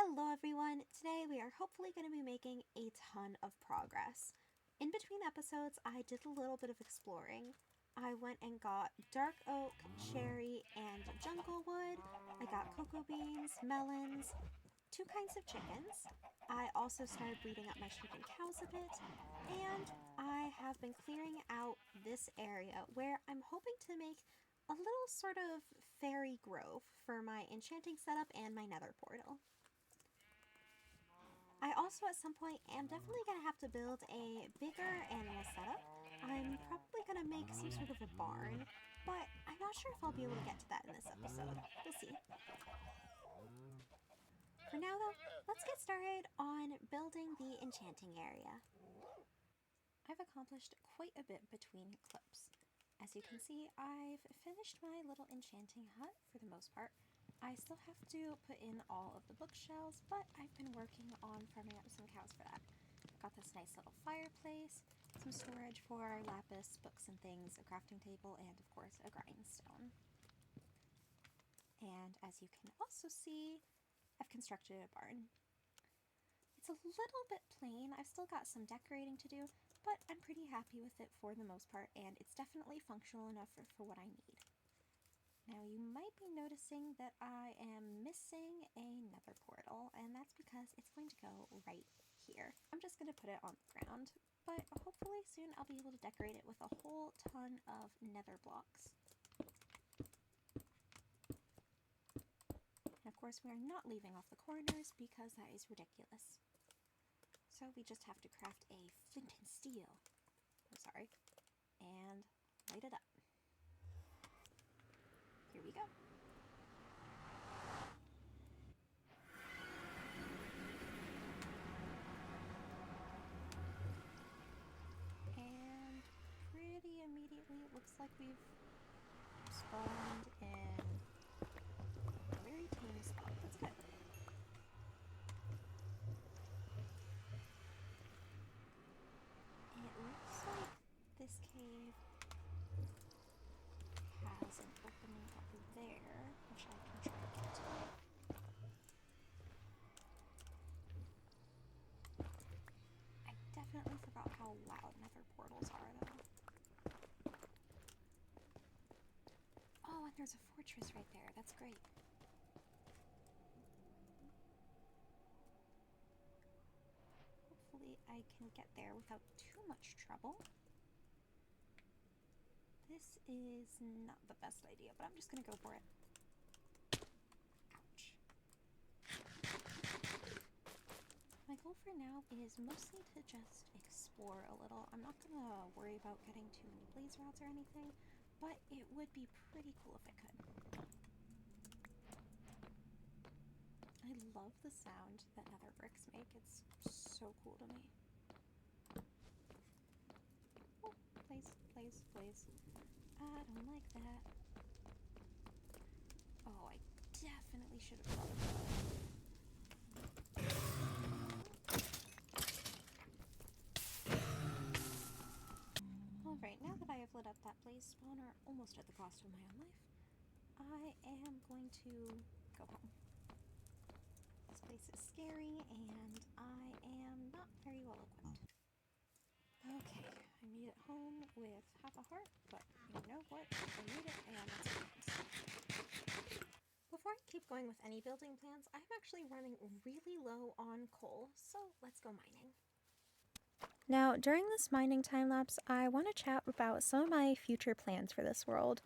Hello everyone! Today we are hopefully going to be making a ton of progress. In between episodes, I did a little bit of exploring. I went and got dark oak, cherry, and jungle wood. I got cocoa beans, melons, 2 kinds of chickens. I also started breeding up my sheep and cows a bit, and I have been clearing out this area where I'm hoping to make a little sort of fairy grove for my enchanting setup and my nether portal. I also at some point am definitely going to have to build a bigger animal setup. I'm probably going to make some sort of a barn, but I'm not sure if I'll be able to get to that in this episode. We'll see. For now though, let's get started on building the enchanting area. I've accomplished quite a bit between clips. As you can see, I've finished my little enchanting hut for the most part. I still have to put in all of the bookshelves, but I've been working on farming up some cows for that. I've got this nice little fireplace, some storage for lapis, books and things, a crafting table, and of course a grindstone. And as you can also see, I've constructed a barn. It's a little bit plain. I've still got some decorating to do, but I'm pretty happy with it for the most part, and it's definitely functional enough for what I need. Now you might be noticing that I am missing a nether portal, and that's because it's going to go right here. I'm just going to put it on the ground, but hopefully soon I'll be able to decorate it with a whole ton of nether blocks. And of course we are not leaving off the corners because that is ridiculous. So we just have to craft a flint and steel, and light it up. Here we go. And pretty immediately it looks like we've spawned in a very tame spot. That's good. It looks like this cave has an opening over there, which I can try to get to. I definitely forgot how loud nether portals are, though. Oh, and there's a fortress right there. That's great. Hopefully I can get there without too much trouble. This is not the best idea, but I'm just gonna go for it. Ouch. My goal for now is mostly to just explore a little. I'm not gonna worry about getting too many blaze routes or anything, but it would be pretty cool if I could. I love the sound that nether bricks make. It's so cool to me. Oh, blaze, blaze, blaze. I don't like that. Oh, I definitely should have thought of that. Alright, now that I have lit up that blaze spawner almost at the cost of my own life, I am going to go home. This place is scary and I am not very well equipped. Okay, I made it home with half a heart, but you know what? I made it and that's what counts. Before I keep going with any building plans, I'm actually running really low on coal, so let's go mining. Now, during this mining time lapse, I want to chat about some of my future plans for this world.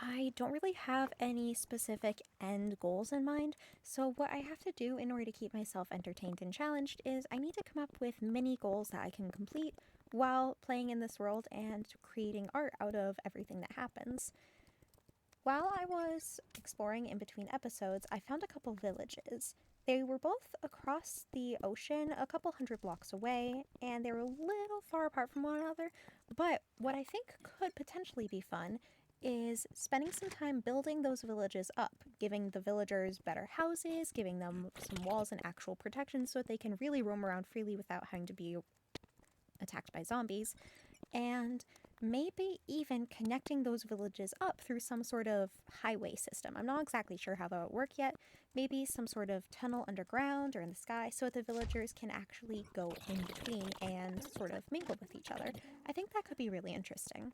I don't really have any specific end goals in mind, so what I have to do in order to keep myself entertained and challenged is I need to come up with mini goals that I can complete while playing in this world and creating art out of everything that happens. While I was exploring in between episodes, I found a couple villages. They were both across the ocean, a couple hundred blocks away, and they were a little far apart from one another, but what I think could potentially be fun is spending some time building those villages up, giving the villagers better houses, giving them some walls and actual protection so that they can really roam around freely without having to be attacked by zombies, and maybe even connecting those villages up through some sort of highway system. I'm not exactly sure how that would work yet. Maybe some sort of tunnel underground or in the sky so that the villagers can actually go in between and sort of mingle with each other. I think that could be really interesting.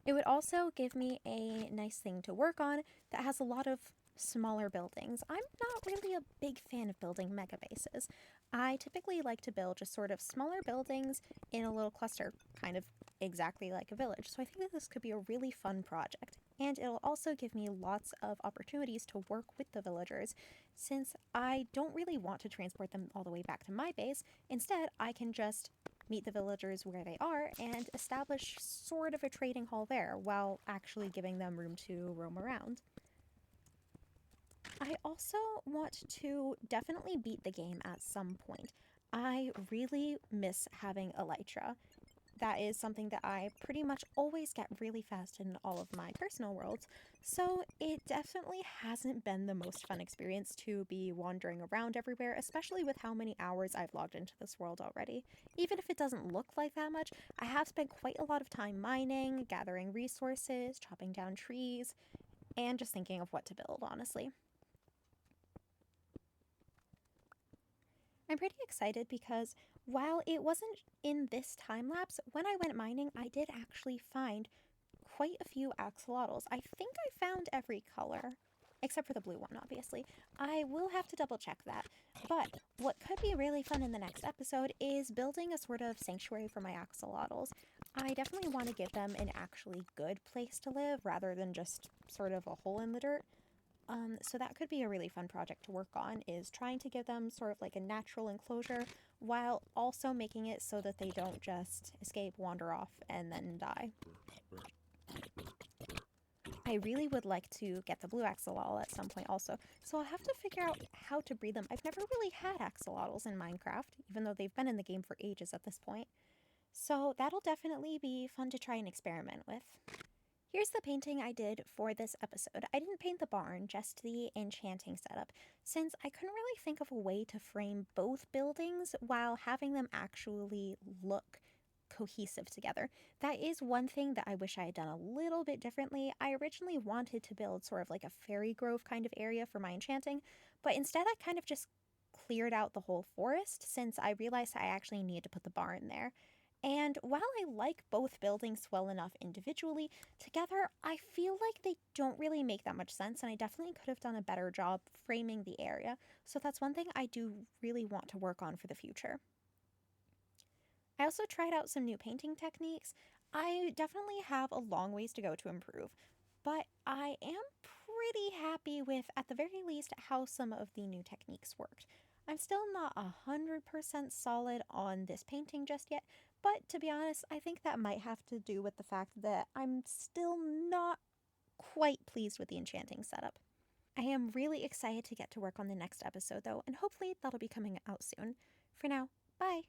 It would also give me a nice thing to work on that has a lot of smaller buildings. I'm not really a big fan of building mega bases. I typically like to build just sort of smaller buildings in a little cluster, kind of exactly like a village. So I think that this could be a really fun project. And it'll also give me lots of opportunities to work with the villagers since I don't really want to transport them all the way back to my base. Instead, I can just meet the villagers where they are and establish sort of a trading hall there while actually giving them room to roam around. I also want to definitely beat the game at some point. I really miss having elytra. That is something that I pretty much always get really fast in all of my personal worlds, so it definitely hasn't been the most fun experience to be wandering around everywhere, especially with how many hours I've logged into this world already. Even if it doesn't look like that much, I have spent quite a lot of time mining, gathering resources, chopping down trees, and just thinking of what to build, honestly. I'm pretty excited because while it wasn't in this time lapse, when I went mining, I did actually find quite a few axolotls. I think I found every color, except for the blue one, obviously. I will have to double check that. But what could be really fun in the next episode is building a sort of sanctuary for my axolotls. I definitely want to give them an actually good place to live rather than just sort of a hole in the dirt. So that could be a really fun project to work on, is trying to give them sort of like a natural enclosure while also making it so that they don't just escape, wander off, and then die. I really would like to get the blue axolotl at some point also, so I'll have to figure out how to breed them. I've never really had axolotls in Minecraft, even though they've been in the game for ages at this point. So that'll definitely be fun to try and experiment with. Here's the painting I did for this episode. I didn't paint the barn, just the enchanting setup, since I couldn't really think of a way to frame both buildings while having them actually look cohesive together. That is one thing that I wish I had done a little bit differently. I originally wanted to build sort of like a fairy grove kind of area for my enchanting, but instead I kind of just cleared out the whole forest since I realized I actually needed to put the barn there. And while I like both buildings well enough individually, together I feel like they don't really make that much sense, and I definitely could have done a better job framing the area. So that's one thing I do really want to work on for the future. I also tried out some new painting techniques. I definitely have a long ways to go to improve, but I am pretty happy with, at the very least, how some of the new techniques worked. I'm still not 100% solid on this painting just yet, but to be honest, I think that might have to do with the fact that I'm still not quite pleased with the enchanting setup. I am really excited to get to work on the next episode though, and hopefully that'll be coming out soon. For now, bye!